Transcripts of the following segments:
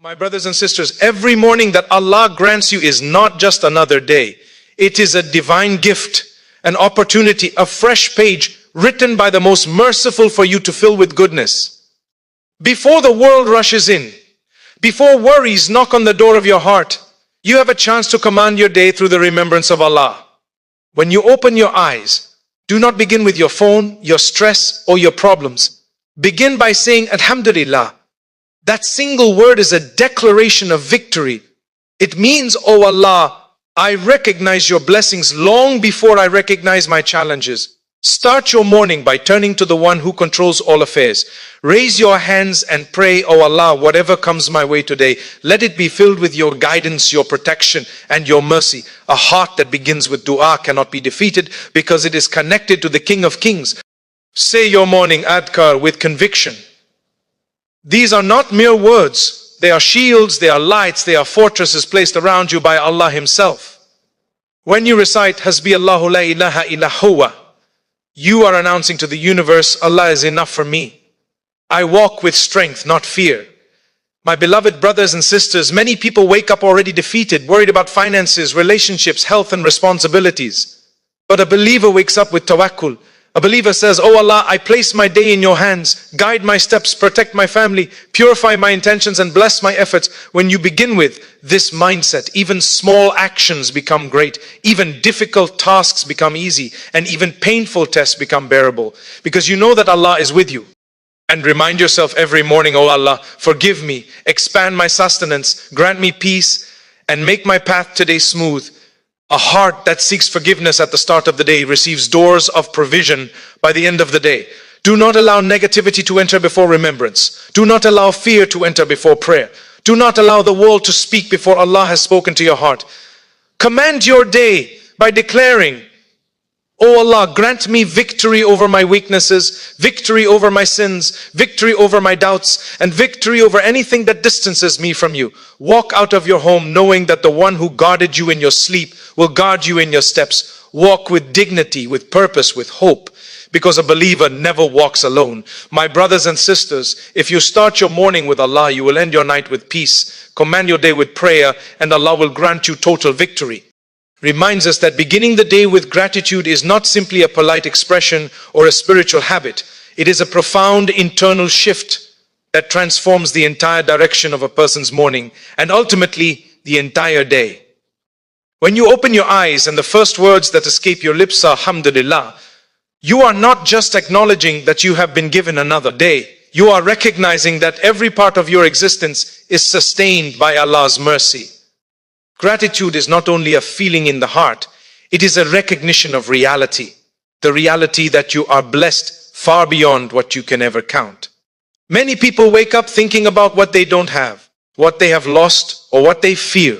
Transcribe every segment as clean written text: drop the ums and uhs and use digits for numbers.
My brothers and sisters, every morning that Allah grants you is not just another day. It is a divine gift, an opportunity, a fresh page written by the most merciful for you to fill with goodness. Before the world rushes in, before worries knock on the door of your heart, you have a chance to command your day through the remembrance of Allah. When you open your eyes, do not begin with your phone, your stress, or your problems. Begin by saying, Alhamdulillah. That single word is a declaration of victory. It means, oh Allah, I recognize your blessings long before I recognize my challenges. Start your morning by turning to the one who controls all affairs. Raise your hands and pray, oh Allah, whatever comes my way today, let it be filled with your guidance, your protection, and your mercy. A heart that begins with dua cannot be defeated because it is connected to the King of Kings. Say your morning adhkar with conviction. These are not mere words. They are shields, they are lights, they are fortresses placed around you by Allah Himself. When you recite Hasbi Allahu la ilaha illa huwa, you are announcing to the universe, Allah is enough for me. I walk with strength, not fear. My beloved brothers and sisters, many people wake up already defeated, worried about finances, relationships, health and responsibilities. But a believer wakes up with tawakkul. A believer says, oh Allah, I place my day in your hands. Guide my steps, protect my family, purify my intentions and bless my efforts. When you begin with this mindset, even small actions become great. Even difficult tasks become easy. And even painful tests become bearable. Because you know that Allah is with you. And remind yourself every morning, oh Allah, forgive me, expand my sustenance, grant me peace, and make my path today smooth. A heart that seeks forgiveness at the start of the day receives doors of provision by the end of the day. Do not allow negativity to enter before remembrance. Do not allow fear to enter before prayer. Do not allow the world to speak before Allah has spoken to your heart. Command your day by declaring, oh Allah, grant me victory over my weaknesses, victory over my sins, victory over my doubts, and victory over anything that distances me from you. Walk out of your home knowing that the one who guarded you in your sleep will guard you in your steps. Walk with dignity, with purpose, with hope, because a believer never walks alone. My brothers and sisters, if you start your morning with Allah, you will end your night with peace. Command your day with prayer, and Allah will grant you total victory. Reminds us that beginning the day with gratitude is not simply a polite expression or a spiritual habit. It is a profound internal shift that transforms the entire direction of a person's morning and ultimately the entire day. When you open your eyes and the first words that escape your lips are Alhamdulillah, you are not just acknowledging that you have been given another day. You are recognizing that every part of your existence is sustained by Allah's mercy. Gratitude is not only a feeling in the heart, it is a recognition of reality. The reality that you are blessed far beyond what you can ever count. Many people wake up thinking about what they don't have, what they have lost, or what they fear.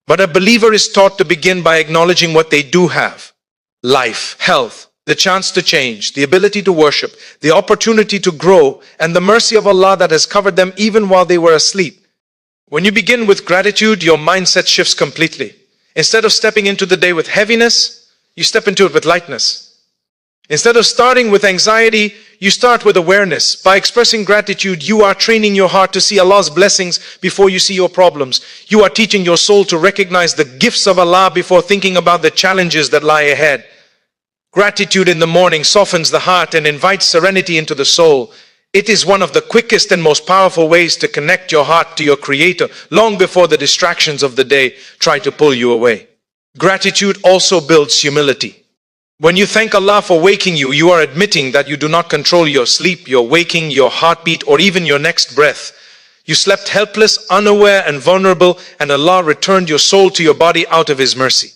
But a believer is taught to begin by acknowledging what they do have. Life, health, the chance to change, the ability to worship, the opportunity to grow, and the mercy of Allah that has covered them even while they were asleep. When you begin with gratitude, your mindset shifts completely. Instead of stepping into the day with heaviness, you step into it with lightness. Instead of starting with anxiety, you start with awareness. By expressing gratitude, you are training your heart to see Allah's blessings before you see your problems. You are teaching your soul to recognize the gifts of Allah before thinking about the challenges that lie ahead. Gratitude in the morning softens the heart and invites serenity into the soul. It is one of the quickest and most powerful ways to connect your heart to your Creator long before the distractions of the day try to pull you away. Gratitude also builds humility. When you thank Allah for waking you, you are admitting that you do not control your sleep, your waking, your heartbeat, or even your next breath. You slept helpless, unaware, and vulnerable, and Allah returned your soul to your body out of His mercy.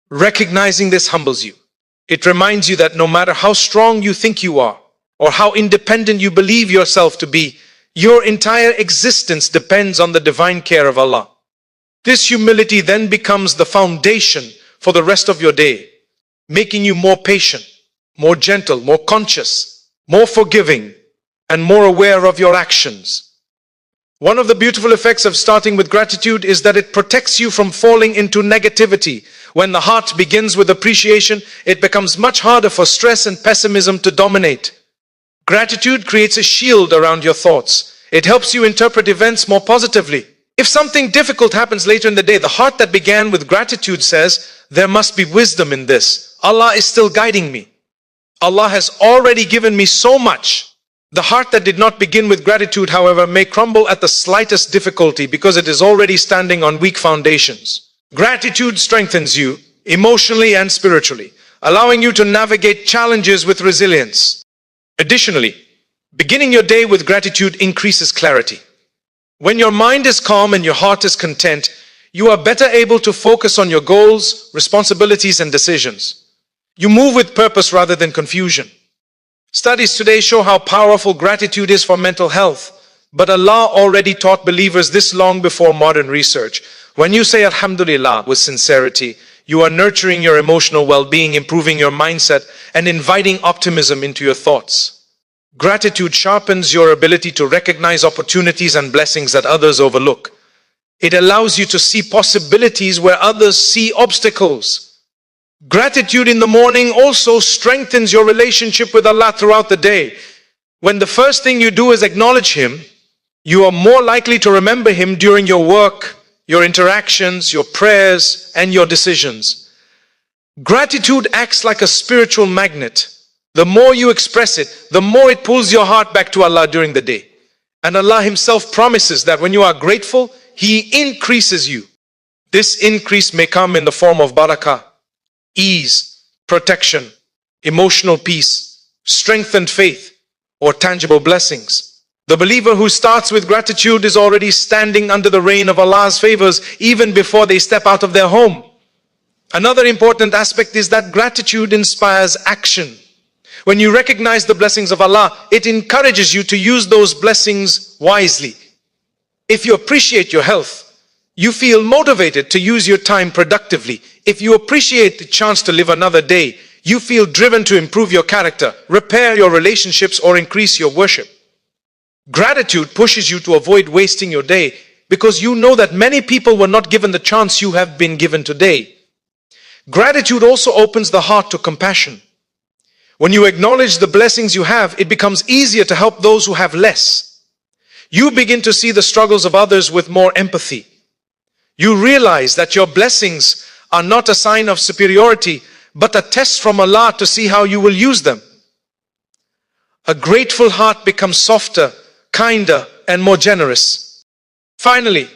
Recognizing this humbles you. It reminds you that no matter how strong you think you are, or how independent you believe yourself to be, your entire existence depends on the divine care of Allah. This humility then becomes the foundation for the rest of your day, making you more patient, more gentle, more conscious, more forgiving, and more aware of your actions. One of the beautiful effects of starting with gratitude is that it protects you from falling into negativity. When the heart begins with appreciation, it becomes much harder for stress and pessimism to dominate. Gratitude creates a shield around your thoughts. It helps you interpret events more positively. If something difficult happens later in the day, the heart that began with gratitude says, there must be wisdom in this. Allah is still guiding me. Allah has already given me so much. The heart that did not begin with gratitude, however, may crumble at the slightest difficulty because it is already standing on weak foundations. Gratitude strengthens you emotionally and spiritually, allowing you to navigate challenges with resilience. Additionally, beginning your day with gratitude increases clarity. When your mind is calm and your heart is content, you are better able to focus on your goals, responsibilities, and decisions. You move with purpose rather than confusion. Studies today show how powerful gratitude is for mental health, but Allah already taught believers this long before modern research. When you say Alhamdulillah with sincerity, you are nurturing your emotional well-being, improving your mindset, and inviting optimism into your thoughts. Gratitude sharpens your ability to recognize opportunities and blessings that others overlook. It allows you to see possibilities where others see obstacles. Gratitude in the morning also strengthens your relationship with Allah throughout the day. When the first thing you do is acknowledge Him, you are more likely to remember Him during your work, your interactions, your prayers, and your decisions. Gratitude acts like a spiritual magnet. The more you express it, the more it pulls your heart back to Allah during the day. And Allah Himself promises that when you are grateful, He increases you. This increase may come in the form of barakah, ease, protection, emotional peace, strengthened faith, or tangible blessings. The believer who starts with gratitude is already standing under the rain of Allah's favors even before they step out of their home. Another important aspect is that gratitude inspires action. When you recognize the blessings of Allah, it encourages you to use those blessings wisely. If you appreciate your health, you feel motivated to use your time productively. If you appreciate the chance to live another day, you feel driven to improve your character, repair your relationships, or increase your worship. Gratitude pushes you to avoid wasting your day because you know that many people were not given the chance you have been given today. Gratitude also opens the heart to compassion. When you acknowledge the blessings you have, it becomes easier to help those who have less. You begin to see the struggles of others with more empathy. You realize that your blessings are not a sign of superiority, but a test from Allah to see how you will use them. A grateful heart becomes softer, kinder, and more generous. Finally,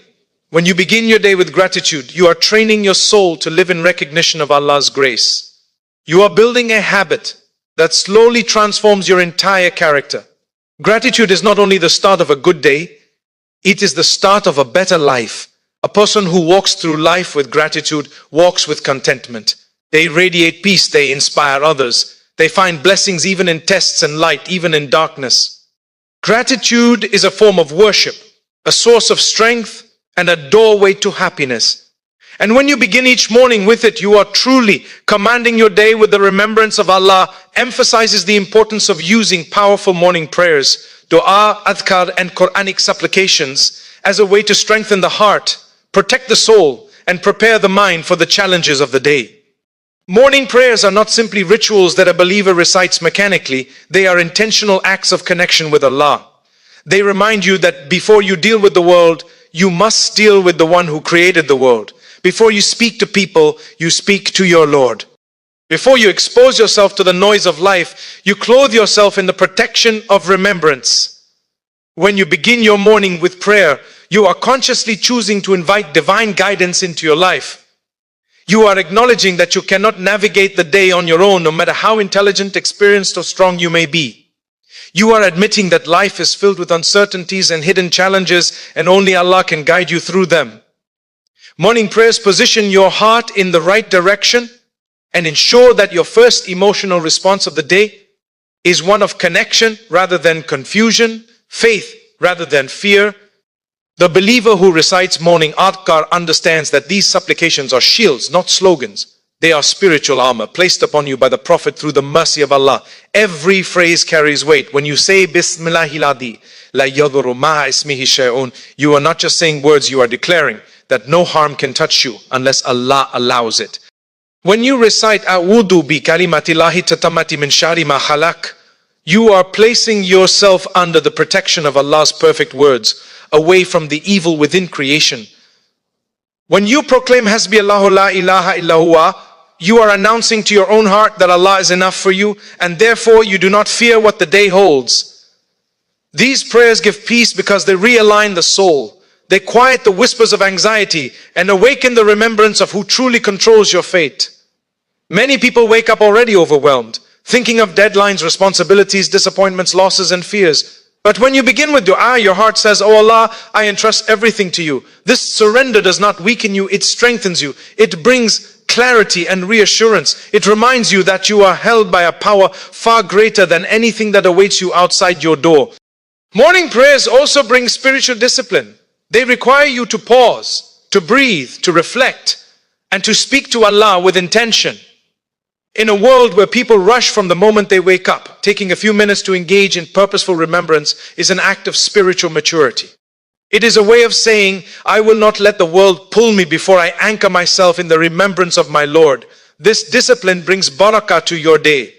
when you begin your day with gratitude, you are training your soul to live in recognition of Allah's grace. You are building a habit that slowly transforms your entire character. Gratitude is not only the start of a good day, it is the start of a better life. A person who walks through life with gratitude walks with contentment. They radiate peace, they inspire others. They find blessings even in tests and light, even in darkness. Gratitude is a form of worship, a source of strength, and a doorway to happiness. And when you begin each morning with it, you are truly commanding your day with the remembrance of Allah. Emphasizes the importance of using powerful morning prayers, dua, adhkar, and Quranic supplications as a way to strengthen the heart, protect the soul, and prepare the mind for the challenges of the day. Morning prayers are not simply rituals that a believer recites mechanically. They are intentional acts of connection with Allah. They remind you that before you deal with the world, you must deal with the one who created the world. Before you speak to people, you speak to your Lord. Before you expose yourself to the noise of life, you clothe yourself in the protection of remembrance. When you begin your morning with prayer, you are consciously choosing to invite divine guidance into your life. You are acknowledging that you cannot navigate the day on your own, no matter how intelligent, experienced, or strong you may be. You are admitting that life is filled with uncertainties and hidden challenges, and only Allah can guide you through them. Morning prayers position your heart in the right direction and ensure that your first emotional response of the day is one of connection rather than confusion, faith rather than fear. The believer who recites morning adhkar understands that these supplications are shields, not slogans. They are spiritual armor placed upon you by the Prophet through the mercy of Allah. Every phrase carries weight. When you say Bismillahilladhi la yadhurru ma'a ismihi shay'un, you are not just saying words, you are declaring that no harm can touch you unless Allah allows it. When you recite A'udhu bi kalimatillahi tatamati min shari ma khalaq, you are placing yourself under the protection of Allah's perfect words. away from the evil within creation. When you proclaim Hasbi Allahu la ilaha illa huwa, you are announcing to your own heart that Allah is enough for you, and therefore you do not fear what the day holds. These prayers give peace because they realign the soul. They quiet the whispers of anxiety and awaken the remembrance of who truly controls your fate. Many people wake up already overwhelmed, thinking of deadlines, responsibilities, disappointments, losses, and fears. But when you begin with dua, your heart says, "Oh Allah, I entrust everything to you." This surrender does not weaken you, it strengthens you. It brings clarity and reassurance. It reminds you that you are held by a power far greater than anything that awaits you outside your door. Morning prayers also bring spiritual discipline. They require you to pause, to breathe, to reflect, and to speak to Allah with intention. In a world where people rush from the moment they wake up, taking a few minutes to engage in purposeful remembrance is an act of spiritual maturity. It is a way of saying, I will not let the world pull me before I anchor myself in the remembrance of my Lord. This discipline brings barakah to your day.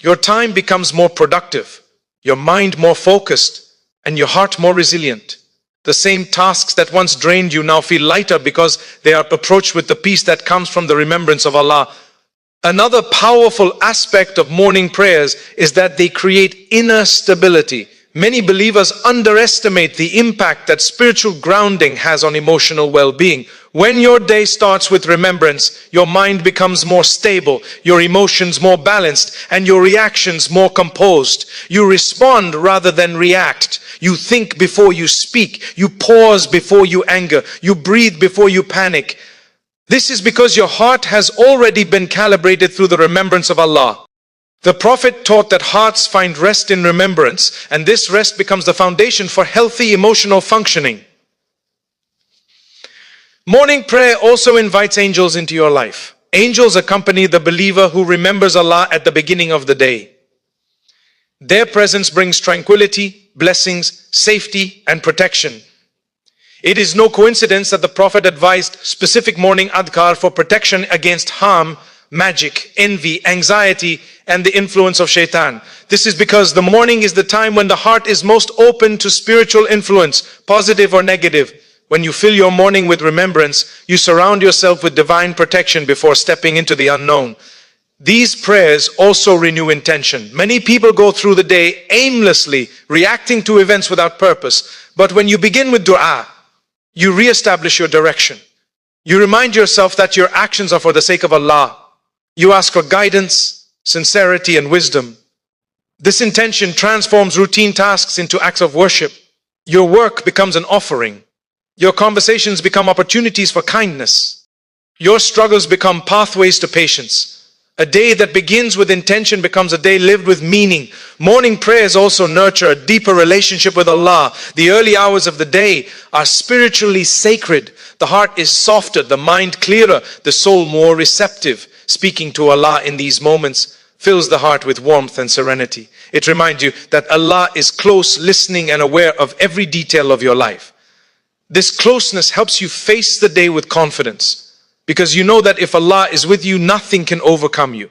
Your time becomes more productive, your mind more focused, and your heart more resilient. The same tasks that once drained you now feel lighter because they are approached with the peace that comes from the remembrance of Allah. Another powerful aspect of morning prayers is that they create inner stability. Many believers underestimate the impact that spiritual grounding has on emotional well-being. When your day starts with remembrance, your mind becomes more stable, your emotions more balanced, and your reactions more composed. You respond rather than react. You think before you speak. You pause before you anger. You breathe before you panic. This is because your heart has already been calibrated through the remembrance of Allah. The Prophet taught that hearts find rest in remembrance, and this rest becomes the foundation for healthy emotional functioning. Morning prayer also invites angels into your life. Angels accompany the believer who remembers Allah at the beginning of the day. Their presence brings tranquility, blessings, safety, and protection. It is no coincidence that the Prophet advised specific morning adhkar for protection against harm, magic, envy, anxiety, and the influence of shaitan. This is because the morning is the time when the heart is most open to spiritual influence, positive or negative. When you fill your morning with remembrance, you surround yourself with divine protection before stepping into the unknown. These prayers also renew intention. Many people go through the day aimlessly, reacting to events without purpose. But when you begin with dua, you re-establish your direction. You remind yourself that your actions are for the sake of Allah. You ask for guidance, sincerity, and wisdom. This intention transforms routine tasks into acts of worship. Your work becomes an offering. Your conversations become opportunities for kindness. Your struggles become pathways to patience. A day that begins with intention becomes a day lived with meaning. Morning prayers also nurture a deeper relationship with Allah. The early hours of the day are spiritually sacred. The heart is softer, the mind clearer, the soul more receptive. Speaking to Allah in these moments fills the heart with warmth and serenity. It reminds you that Allah is close, listening, and aware of every detail of your life. This closeness helps you face the day with confidence, because you know that if Allah is with you, nothing can overcome you.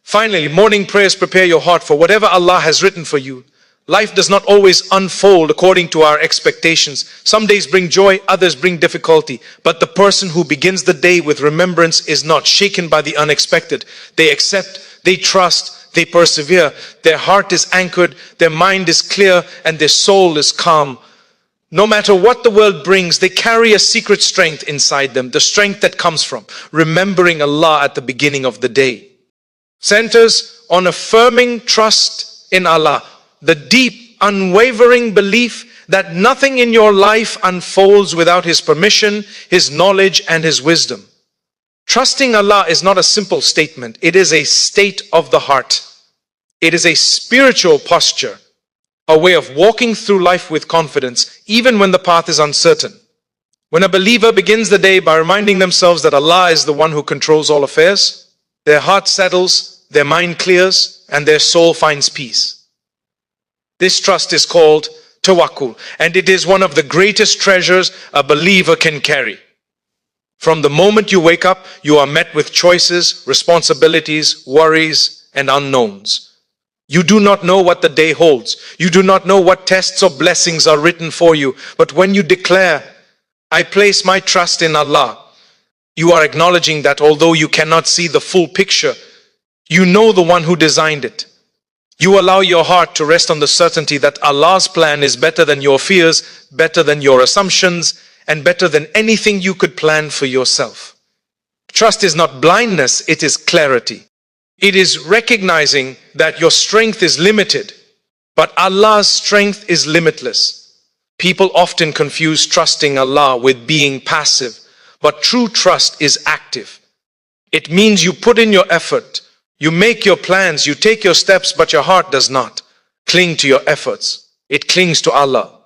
Finally, morning prayers prepare your heart for whatever Allah has written for you. Life does not always unfold according to our expectations. Some days bring joy, others bring difficulty. But the person who begins the day with remembrance is not shaken by the unexpected. They accept, they trust, they persevere. Their heart is anchored, their mind is clear, and their soul is calm. No matter what the world brings, they carry a secret strength inside them, the strength that comes from remembering Allah at the beginning of the day. Centers on affirming trust in Allah, the deep, unwavering belief that nothing in your life unfolds without His permission, His knowledge, and His wisdom. Trusting Allah is not a simple statement. It is a state of the heart. It is a spiritual posture, a way of walking through life with confidence, even when the path is uncertain. When a believer begins the day by reminding themselves that Allah is the one who controls all affairs, their heart settles, their mind clears, and their soul finds peace. This trust is called Tawakkul, and it is one of the greatest treasures a believer can carry. From the moment you wake up, you are met with choices, responsibilities, worries, and unknowns. You do not know what the day holds. You do not know what tests or blessings are written for you. But when you declare, I place my trust in Allah, you are acknowledging that although you cannot see the full picture, you know the one who designed it. You allow your heart to rest on the certainty that Allah's plan is better than your fears, better than your assumptions, and better than anything you could plan for yourself. Trust is not blindness, it is clarity. It is recognizing that your strength is limited, but Allah's strength is limitless. People often confuse trusting Allah with being passive, but true trust is active. It means you put in your effort, you make your plans, you take your steps, but your heart does not cling to your efforts. It clings to Allah.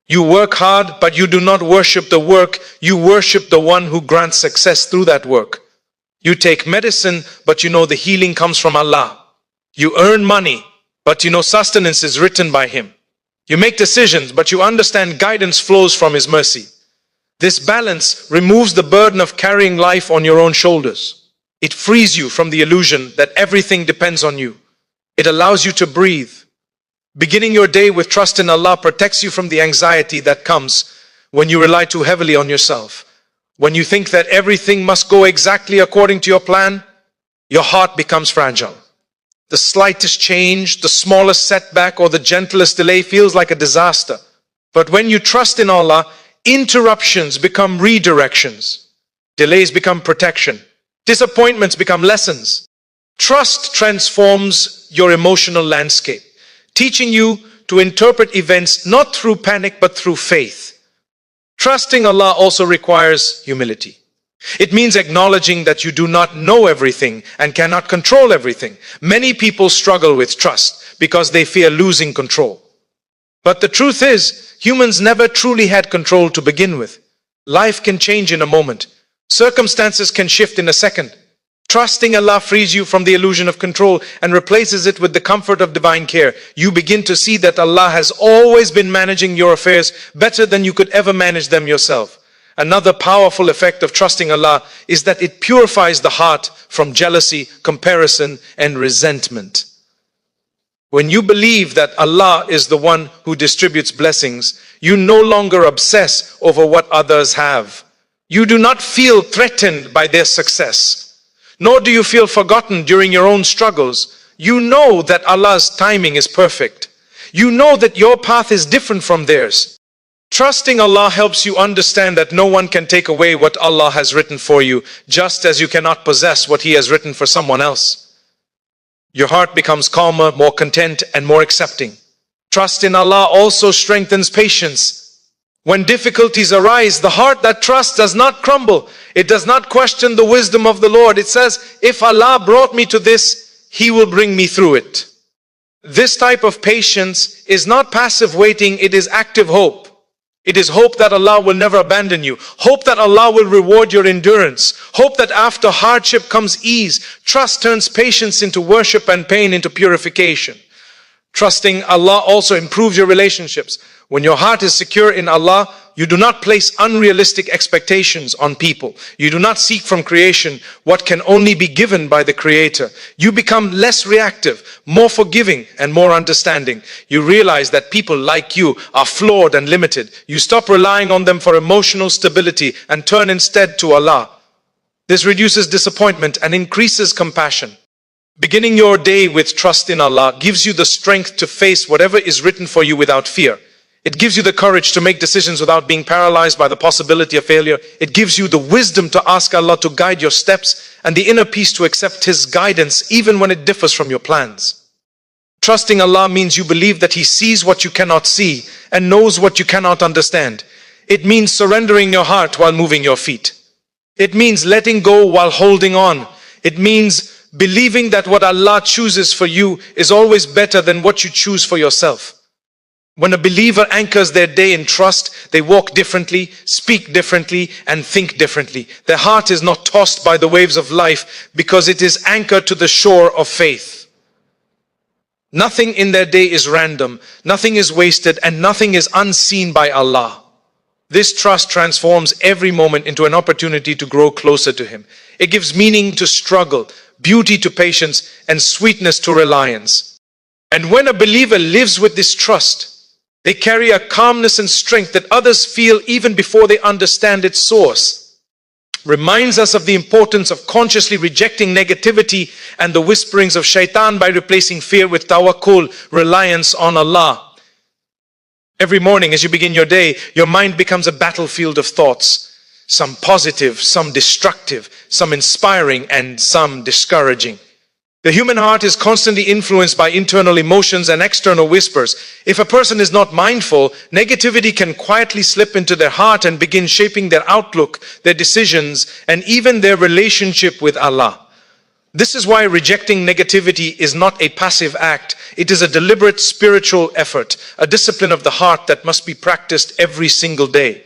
You work hard, but you do not worship the work. You worship the one who grants success through that work. You take medicine, but you know the healing comes from Allah. You earn money, but you know sustenance is written by Him. You make decisions, but you understand guidance flows from His mercy. This balance removes the burden of carrying life on your own shoulders. It frees you from the illusion that everything depends on you. It allows you to breathe. Beginning your day with trust in Allah protects you from the anxiety that comes when you rely too heavily on yourself. When you think that everything must go exactly according to your plan, your heart becomes fragile. The slightest change, the smallest setback, or the gentlest delay feels like a disaster. But when you trust in Allah, interruptions become redirections. Delays become protection. Disappointments become lessons. Trust transforms your emotional landscape, teaching you to interpret events not through panic but through faith. Trusting Allah also requires humility. It means acknowledging that you do not know everything and cannot control everything. Many people struggle with trust because they fear losing control. But the truth is, humans never truly had control to begin with. Life can change in a moment. Circumstances can shift in a second. Trusting Allah frees you from the illusion of control and replaces it with the comfort of divine care. You begin to see that Allah has always been managing your affairs better than you could ever manage them yourself. Another powerful effect of trusting Allah is that it purifies the heart from jealousy, comparison, and resentment. When you believe that Allah is the one who distributes blessings, you no longer obsess over what others have. You do not feel threatened by their success. Nor do you feel forgotten during your own struggles. You know that Allah's timing is perfect. You know that your path is different from theirs. Trusting Allah helps you understand that no one can take away what Allah has written for you, just as you cannot possess what He has written for someone else. Your heart becomes calmer, more content, and more accepting. Trust in Allah also strengthens patience. When difficulties arise, the heart that trusts does not crumble. It does not question the wisdom of the Lord. It says, if Allah brought me to this, He will bring me through it. This type of patience is not passive waiting, it is active hope. It is hope that Allah will never abandon you. Hope that Allah will reward your endurance. Hope that after hardship comes ease. Trust turns patience into worship and pain into purification. Trusting Allah also improves your relationships. When your heart is secure in Allah, you do not place unrealistic expectations on people. You do not seek from creation what can only be given by the Creator. You become less reactive, more forgiving, and more understanding. You realize that people like you are flawed and limited. You stop relying on them for emotional stability and turn instead to Allah. This reduces disappointment and increases compassion. Beginning your day with trust in Allah gives you the strength to face whatever is written for you without fear. It gives you the courage to make decisions without being paralyzed by the possibility of failure. It gives you the wisdom to ask Allah to guide your steps and the inner peace to accept His guidance even when it differs from your plans. Trusting Allah means you believe that He sees what you cannot see and knows what you cannot understand. It means surrendering your heart while moving your feet. It means letting go while holding on. It means believing that what Allah chooses for you is always better than what you choose for yourself. When a believer anchors their day in trust, they walk differently, speak differently, and think differently. Their heart is not tossed by the waves of life because it is anchored to the shore of faith. Nothing in their day is random, nothing is wasted, and nothing is unseen by Allah. This trust transforms every moment into an opportunity to grow closer to Him. It gives meaning to struggle, beauty to patience, and sweetness to reliance. And when a believer lives with this trust, they carry a calmness and strength that others feel even before they understand its source. Reminds us of the importance of consciously rejecting negativity and the whisperings of shaitan by replacing fear with tawakkul, reliance on Allah. Every morning as you begin your day, your mind becomes a battlefield of thoughts. Some positive, some destructive, some inspiring, and some discouraging. The human heart is constantly influenced by internal emotions and external whispers. If a person is not mindful, negativity can quietly slip into their heart and begin shaping their outlook, their decisions, and even their relationship with Allah. This is why rejecting negativity is not a passive act. It is a deliberate spiritual effort, a discipline of the heart that must be practiced every single day.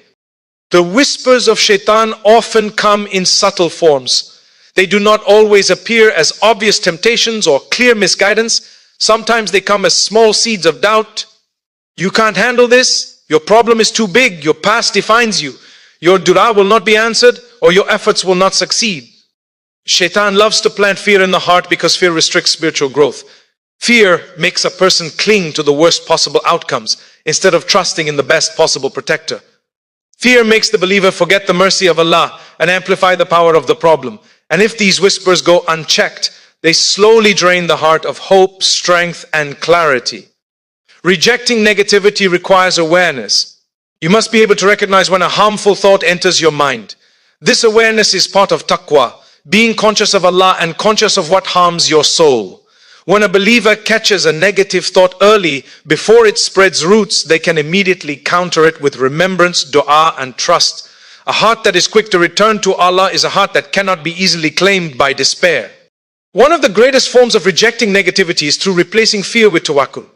The whispers of shaitan often come in subtle forms. They do not always appear as obvious temptations or clear misguidance. Sometimes they come as small seeds of doubt. You can't handle this. Your problem is too big. Your past defines you. Your dua will not be answered, or your efforts will not succeed. Shaitan loves to plant fear in the heart because fear restricts spiritual growth. Fear makes a person cling to the worst possible outcomes instead of trusting in the best possible protector. Fear makes the believer forget the mercy of Allah and amplify the power of the problem. And if these whispers go unchecked, they slowly drain the heart of hope, strength, and clarity. Rejecting negativity requires awareness. You must be able to recognize when a harmful thought enters your mind. This awareness is part of taqwa, being conscious of Allah and conscious of what harms your soul. When a believer catches a negative thought early, before it spreads roots, they can immediately counter it with remembrance, dua, and trust. A heart that is quick to return to Allah is a heart that cannot be easily claimed by despair. One of the greatest forms of rejecting negativity is through replacing fear with tawakkul.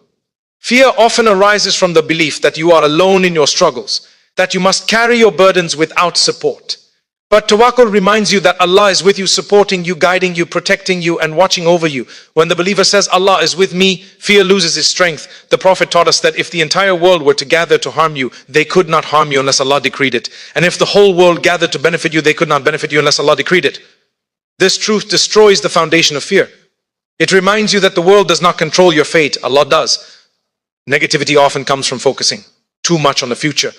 Fear often arises from the belief that you are alone in your struggles, that you must carry your burdens without support. But tawakkul reminds you that Allah is with you, supporting you, guiding you, protecting you, and watching over you. When the believer says, Allah is with me, fear loses its strength. The Prophet taught us that if the entire world were to gather to harm you, they could not harm you unless Allah decreed it. And if the whole world gathered to benefit you, they could not benefit you unless Allah decreed it. This truth destroys the foundation of fear. It reminds you that the world does not control your fate, Allah does. Negativity often comes from focusing too much on the future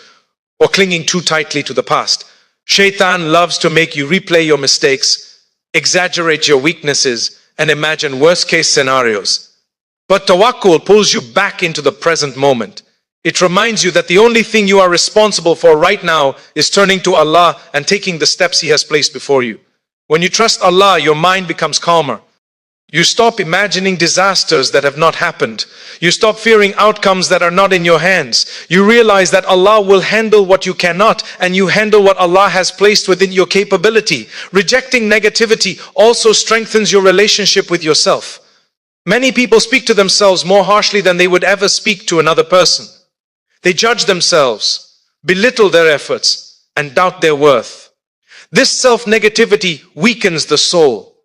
or clinging too tightly to the past. Shaitan loves to make you replay your mistakes, exaggerate your weaknesses, and imagine worst-case scenarios. But tawakkul pulls you back into the present moment. It reminds you that the only thing you are responsible for right now is turning to Allah and taking the steps He has placed before you. When you trust Allah, your mind becomes calmer. You stop imagining disasters that have not happened. You stop fearing outcomes that are not in your hands. You realize that Allah will handle what you cannot, and you handle what Allah has placed within your capability. Rejecting negativity also strengthens your relationship with yourself. Many people speak to themselves more harshly than they would ever speak to another person. They judge themselves, belittle their efforts, and doubt their worth. This self-negativity weakens the soul.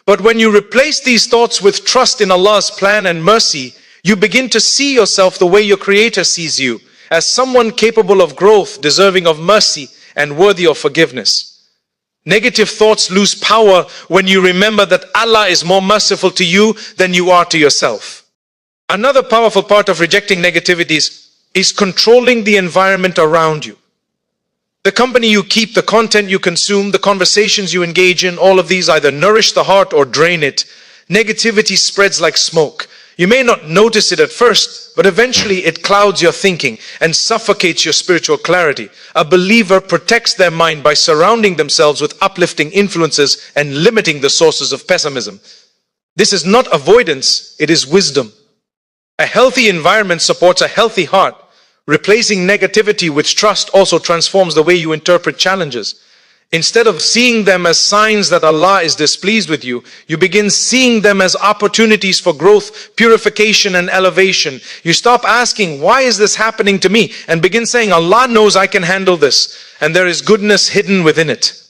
But when you replace these thoughts with trust in Allah's plan and mercy, you begin to see yourself the way your Creator sees you, as someone capable of growth, deserving of mercy, and worthy of forgiveness. Negative thoughts lose power when you remember that Allah is more merciful to you than you are to yourself. Another powerful part of rejecting negativities is controlling the environment around you. The company you keep, the content you consume, the conversations you engage in, all of these either nourish the heart or drain it. Negativity spreads like smoke. You may not notice it at first, but eventually it clouds your thinking and suffocates your spiritual clarity. A believer protects their mind by surrounding themselves with uplifting influences and limiting the sources of pessimism. This is not avoidance, it is wisdom. A healthy environment supports a healthy heart. Replacing negativity with trust also transforms the way you interpret challenges. Instead of seeing them as signs that Allah is displeased with you, you begin seeing them as opportunities for growth, purification, and elevation. You stop asking, why is this happening to me? And begin saying, Allah knows I can handle this, and there is goodness hidden within it.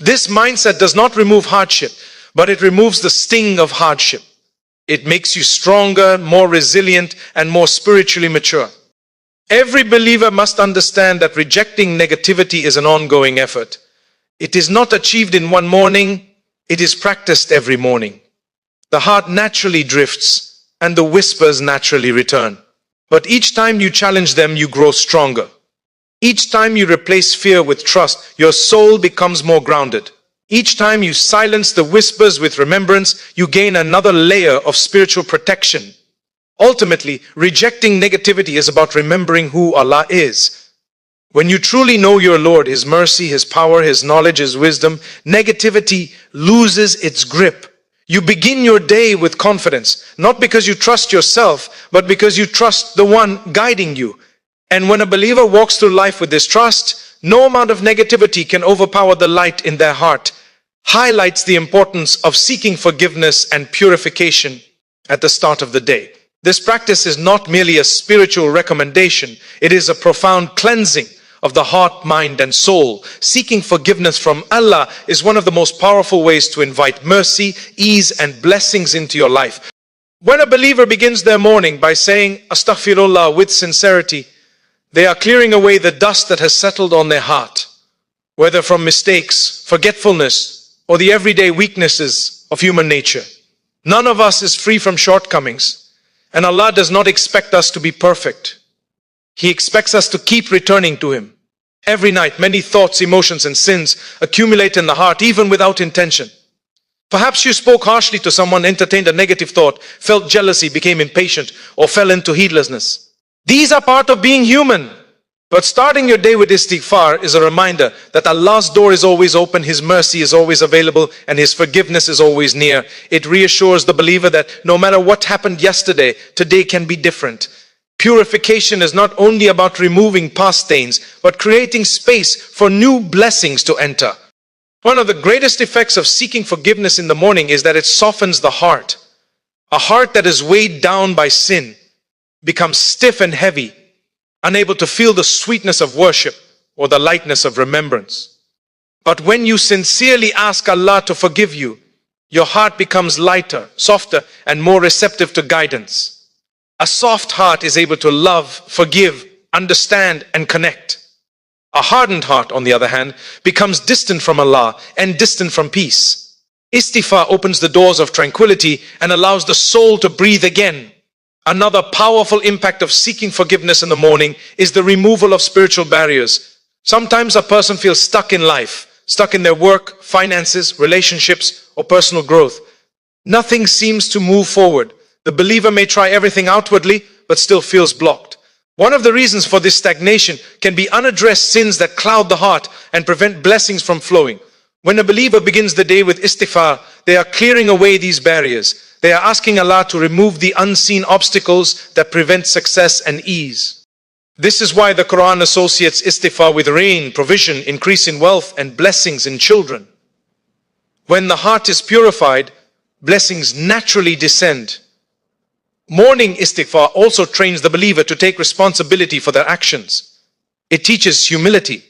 This mindset does not remove hardship, but it removes the sting of hardship. It makes you stronger, more resilient, and more spiritually mature. Every believer must understand that rejecting negativity is an ongoing effort. It is not achieved in one morning, it is practiced every morning. The heart naturally drifts, and the whispers naturally return. But each time you challenge them, you grow stronger. Each time you replace fear with trust, your soul becomes more grounded. Each time you silence the whispers with remembrance, you gain another layer of spiritual protection. Ultimately, rejecting negativity is about remembering who Allah is. When you truly know your Lord, His mercy, His power, His knowledge, His wisdom, negativity loses its grip. You begin your day with confidence, not because you trust yourself, but because you trust the one guiding you. And when a believer walks through life with this trust, no amount of negativity can overpower the light in their heart. Highlights the importance of seeking forgiveness and purification at the start of the day. This practice is not merely a spiritual recommendation, it is a profound cleansing of the heart, mind, and soul. Seeking forgiveness from Allah is one of the most powerful ways to invite mercy, ease, and blessings into your life. When a believer begins their morning by saying Astaghfirullah with sincerity, they are clearing away the dust that has settled on their heart, whether from mistakes, forgetfulness, or the everyday weaknesses of human nature. None of us is free from shortcomings, and Allah does not expect us to be perfect. He expects us to keep returning to Him. Every night, many thoughts, emotions, and sins accumulate in the heart, even without intention. Perhaps you spoke harshly to someone, entertained a negative thought, felt jealousy, became impatient, or fell into heedlessness. These are part of being human. But starting your day with istighfar is a reminder that Allah's door is always open, His mercy is always available, and His forgiveness is always near. It reassures the believer that no matter what happened yesterday, today can be different. Purification is not only about removing past stains, but creating space for new blessings to enter. One of the greatest effects of seeking forgiveness in the morning is that it softens the heart. A heart that is weighed down by sin becomes stiff and heavy, unable to feel the sweetness of worship or the lightness of remembrance. But when you sincerely ask Allah to forgive you, your heart becomes lighter, softer, and more receptive to guidance. A soft heart is able to love, forgive, understand, and connect. A hardened heart, on the other hand, becomes distant from Allah and distant from peace. Istighfar opens the doors of tranquility and allows the soul to breathe again. Another powerful impact of seeking forgiveness in the morning is the removal of spiritual barriers. Sometimes a person feels stuck in life, stuck in their work, finances, relationships, or personal growth. Nothing seems to move forward. The believer may try everything outwardly, but still feels blocked. One of the reasons for this stagnation can be unaddressed sins that cloud the heart and prevent blessings from flowing. When a believer begins the day with istighfar, they are clearing away these barriers. They are asking Allah to remove the unseen obstacles that prevent success and ease. This is why the Quran associates istighfar with rain, provision, increase in wealth, and blessings in children. When the heart is purified, blessings naturally descend. Morning istighfar also trains the believer to take responsibility for their actions. It teaches humility.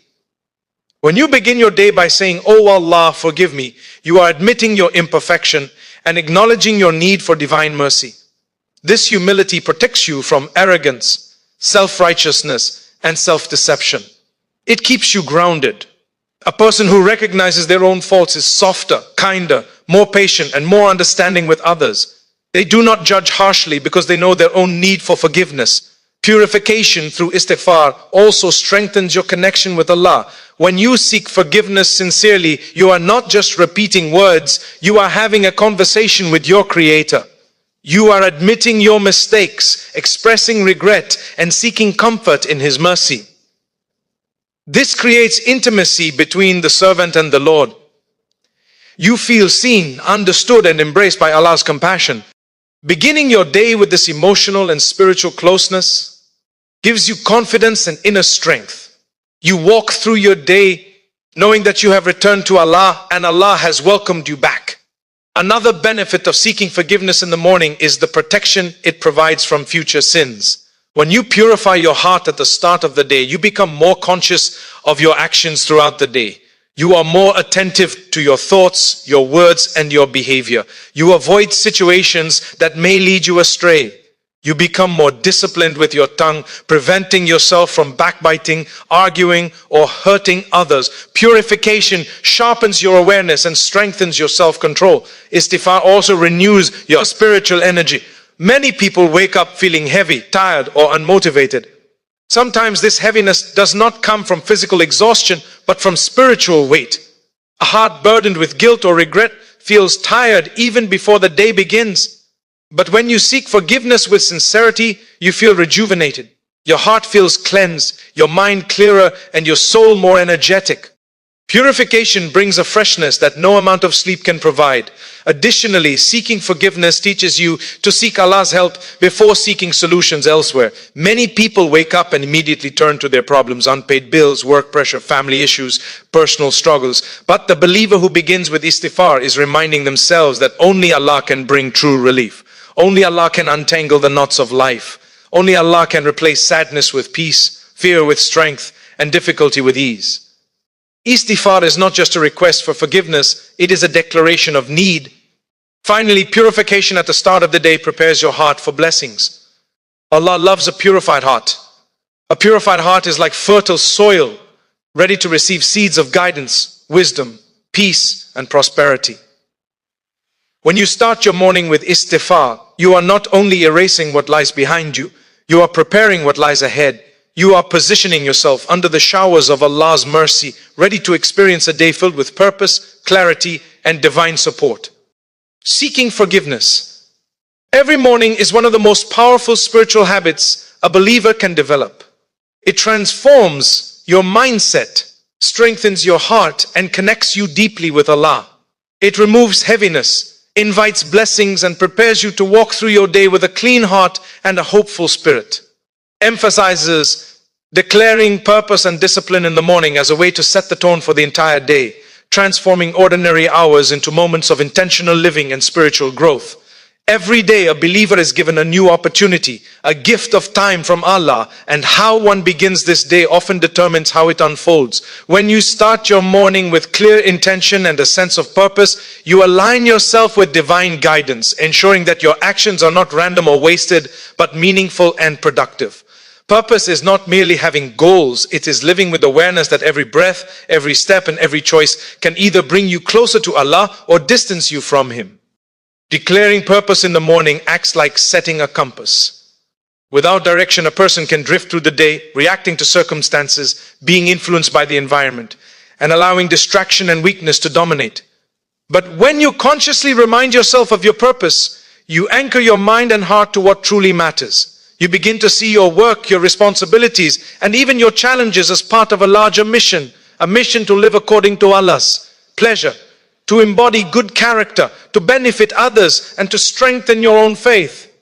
When you begin your day by saying, "Oh Allah, forgive me," you are admitting your imperfection and acknowledging your need for divine mercy. This humility protects you from arrogance, self-righteousness, and self-deception. It keeps you grounded. A person who recognizes their own faults is softer, kinder, more patient, and more understanding with others. They do not judge harshly because they know their own need for forgiveness. Purification through istighfar also strengthens your connection with Allah. When you seek forgiveness sincerely, you are not just repeating words, you are having a conversation with your Creator. You are admitting your mistakes, expressing regret, and seeking comfort in His mercy. This creates intimacy between the servant and the Lord. You feel seen, understood, and embraced by Allah's compassion. Beginning your day with this emotional and spiritual closeness gives you confidence and inner strength. You walk through your day knowing that you have returned to Allah and Allah has welcomed you back. Another benefit of seeking forgiveness in the morning is the protection it provides from future sins. When you purify your heart at the start of the day, you become more conscious of your actions throughout the day. You are more attentive to your thoughts, your words, and your behavior. You avoid situations that may lead you astray. You become more disciplined with your tongue, preventing yourself from backbiting, arguing, or hurting others. Purification sharpens your awareness and strengthens your self-control. Istighfar also renews your spiritual energy. Many people wake up feeling heavy, tired, or unmotivated. Sometimes this heaviness does not come from physical exhaustion, but from spiritual weight. A heart burdened with guilt or regret feels tired even before the day begins. But when you seek forgiveness with sincerity, you feel rejuvenated. Your heart feels cleansed, your mind clearer, and your soul more energetic. Purification brings a freshness that no amount of sleep can provide. Additionally, seeking forgiveness teaches you to seek Allah's help before seeking solutions elsewhere. Many people wake up and immediately turn to their problems: unpaid bills, work pressure, family issues, personal struggles. But the believer who begins with istighfar is reminding themselves that only Allah can bring true relief. Only Allah can untangle the knots of life. Only Allah can replace sadness with peace, fear with strength, and difficulty with ease. Istighfar is not just a request for forgiveness, it is a declaration of need. Finally, purification at the start of the day prepares your heart for blessings. Allah loves a purified heart. A purified heart is like fertile soil, ready to receive seeds of guidance, wisdom, peace, and prosperity. When you start your morning with istighfar, you are not only erasing what lies behind you, you are preparing what lies ahead. You are positioning yourself under the showers of Allah's mercy, ready to experience a day filled with purpose, clarity, and divine support. Seeking forgiveness. Every morning is one of the most powerful spiritual habits a believer can develop. It transforms your mindset, strengthens your heart, and connects you deeply with Allah. It removes heaviness, invites blessings, and prepares you to walk through your day with a clean heart and a hopeful spirit. Emphasizes declaring purpose and discipline in the morning as a way to set the tone for the entire day, transforming ordinary hours into moments of intentional living and spiritual growth. Every day a believer is given a new opportunity, a gift of time from Allah, and how one begins this day often determines how it unfolds. When you start your morning with clear intention and a sense of purpose, you align yourself with divine guidance, ensuring that your actions are not random or wasted, but meaningful and productive. Purpose is not merely having goals, it is living with awareness that every breath, every step, and every choice can either bring you closer to Allah or distance you from Him. Declaring purpose in the morning acts like setting a compass. Without direction, a person can drift through the day, reacting to circumstances, being influenced by the environment, and allowing distraction and weakness to dominate. But when you consciously remind yourself of your purpose, you anchor your mind and heart to what truly matters. You begin to see your work, your responsibilities, and even your challenges as part of a larger mission, a mission to live according to Allah's pleasure, to embody good character, to benefit others, and to strengthen your own faith.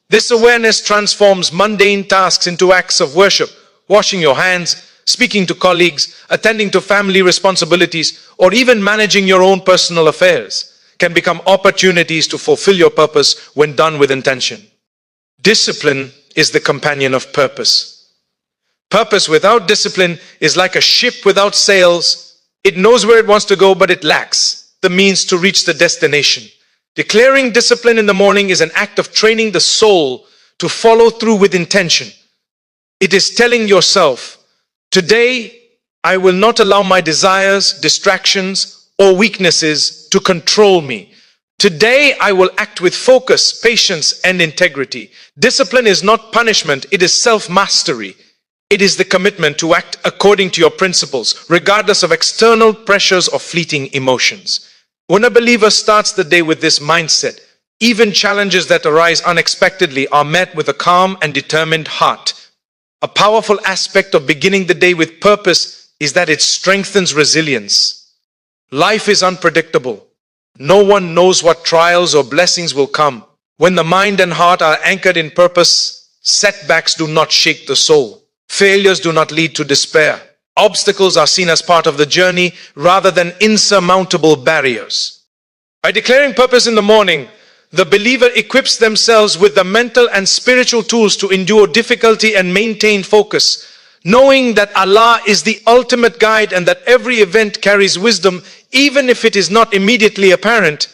This awareness transforms mundane tasks into acts of worship. Washing your hands, speaking to colleagues, attending to family responsibilities, or even managing your own personal affairs can become opportunities to fulfill your purpose when done with intention. Discipline is the companion of purpose. Purpose without discipline is like a ship without sails. It knows where it wants to go, but it lacks the means to reach the destination. Declaring discipline in the morning is an act of training the soul to follow through with intention. It is telling yourself, today I will not allow my desires, distractions, or weaknesses to control me. Today I will act with focus, patience, and integrity. Discipline is not punishment, it is self-mastery. It is the commitment to act according to your principles, regardless of external pressures or fleeting emotions. When a believer starts the day with this mindset, even challenges that arise unexpectedly are met with a calm and determined heart. A powerful aspect of beginning the day with purpose is that it strengthens resilience. Life is unpredictable. No one knows what trials or blessings will come. When the mind and heart are anchored in purpose, setbacks do not shake the soul. Failures do not lead to despair. Obstacles are seen as part of the journey rather than insurmountable barriers. By declaring purpose in the morning, the believer equips themselves with the mental and spiritual tools to endure difficulty and maintain focus, knowing that Allah is the ultimate guide and that every event carries wisdom, even if it is not immediately apparent.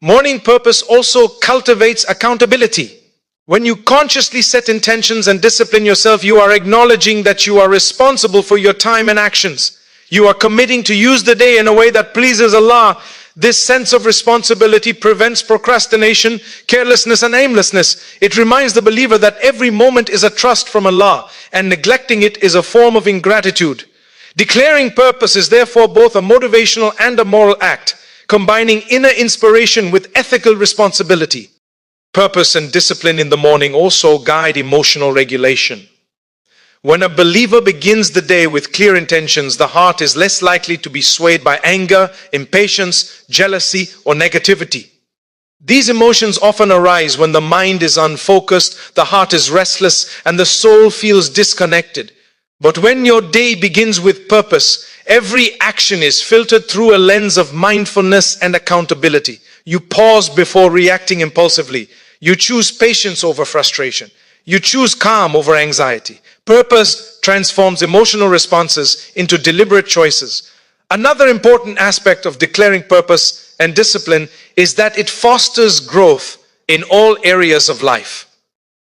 Morning purpose also cultivates accountability. When you consciously set intentions and discipline yourself, you are acknowledging that you are responsible for your time and actions. You are committing to use the day in a way that pleases Allah. This sense of responsibility prevents procrastination, carelessness, and aimlessness. It reminds the believer that every moment is a trust from Allah, and neglecting it is a form of ingratitude. Declaring purpose is therefore both a motivational and a moral act, combining inner inspiration with ethical responsibility. Purpose and discipline in the morning also guide emotional regulation. When a believer begins the day with clear intentions, the heart is less likely to be swayed by anger, impatience, jealousy, or negativity. These emotions often arise when the mind is unfocused, the heart is restless, and the soul feels disconnected. But when your day begins with purpose, every action is filtered through a lens of mindfulness and accountability. You pause before reacting impulsively. You choose patience over frustration. You choose calm over anxiety. Purpose transforms emotional responses into deliberate choices. Another important aspect of declaring purpose and discipline is that it fosters growth in all areas of life.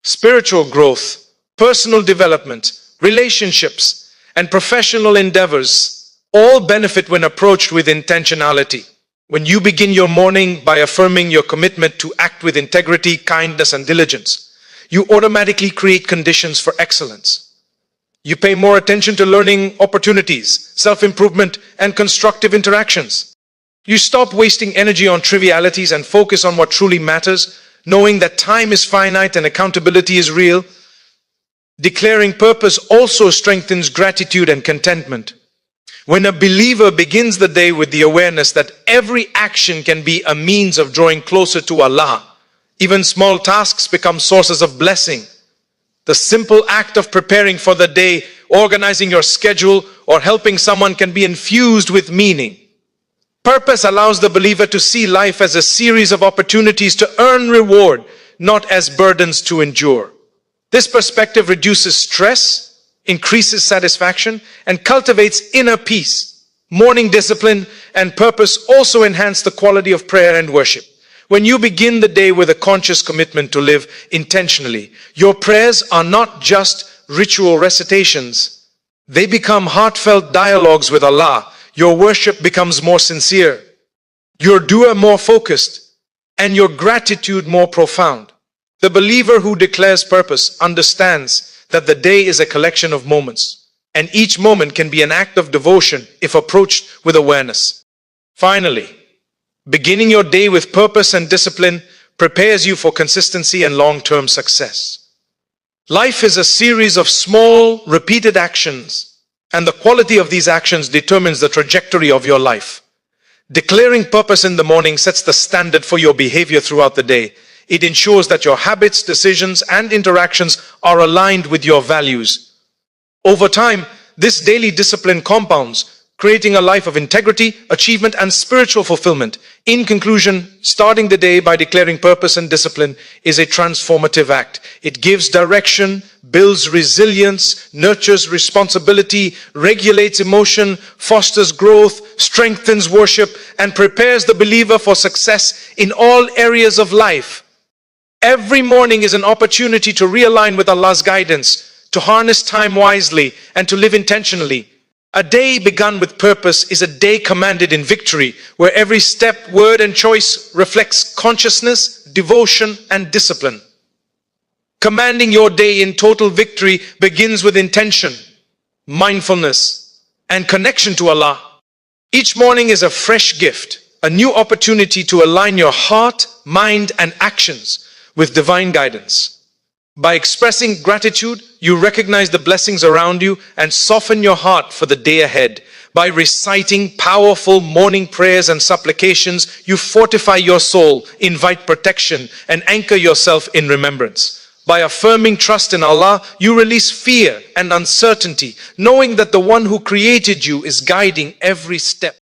Spiritual growth, personal development, relationships, and professional endeavors all benefit when approached with intentionality. When you begin your morning by affirming your commitment to act with integrity, kindness, and diligence, you automatically create conditions for excellence. You pay more attention to learning opportunities, self-improvement, and constructive interactions. You stop wasting energy on trivialities and focus on what truly matters, knowing that time is finite and accountability is real. Declaring purpose also strengthens gratitude and contentment. When a believer begins the day with the awareness that every action can be a means of drawing closer to Allah, even small tasks become sources of blessing. The simple act of preparing for the day, organizing your schedule, or helping someone can be infused with meaning. Purpose allows the believer to see life as a series of opportunities to earn reward, not as burdens to endure. This perspective reduces stress, increases satisfaction, and cultivates inner peace. Morning discipline and purpose also enhance the quality of prayer and worship. When you begin the day with a conscious commitment to live intentionally, your prayers are not just ritual recitations. They become heartfelt dialogues with Allah. Your worship becomes more sincere, your dua more focused, and your gratitude more profound. The believer who declares purpose understands that the day is a collection of moments, and each moment can be an act of devotion if approached with awareness. Finally, beginning your day with purpose and discipline prepares you for consistency and long-term success. Life is a series of small, repeated actions, and the quality of these actions determines the trajectory of your life. Declaring purpose in the morning sets the standard for your behavior throughout the day. It ensures that your habits, decisions, and interactions are aligned with your values. Over time, this daily discipline compounds, creating a life of integrity, achievement, and spiritual fulfillment. In conclusion, starting the day by declaring purpose and discipline is a transformative act. It gives direction, builds resilience, nurtures responsibility, regulates emotion, fosters growth, strengthens worship, and prepares the believer for success in all areas of life. Every morning is an opportunity to realign with Allah's guidance, to harness time wisely, and to live intentionally. A day begun with purpose is a day commanded in victory, where every step, word, and choice reflects consciousness, devotion, and discipline. Commanding your day in total victory begins with intention, mindfulness, and connection to Allah. Each morning is a fresh gift, a new opportunity to align your heart, mind, and actions with divine guidance. By expressing gratitude, you recognize the blessings around you and soften your heart for the day ahead. By reciting powerful morning prayers and supplications, you fortify your soul, invite protection, and anchor yourself in remembrance. By affirming trust in Allah, you release fear and uncertainty, knowing that the one who created you is guiding every step.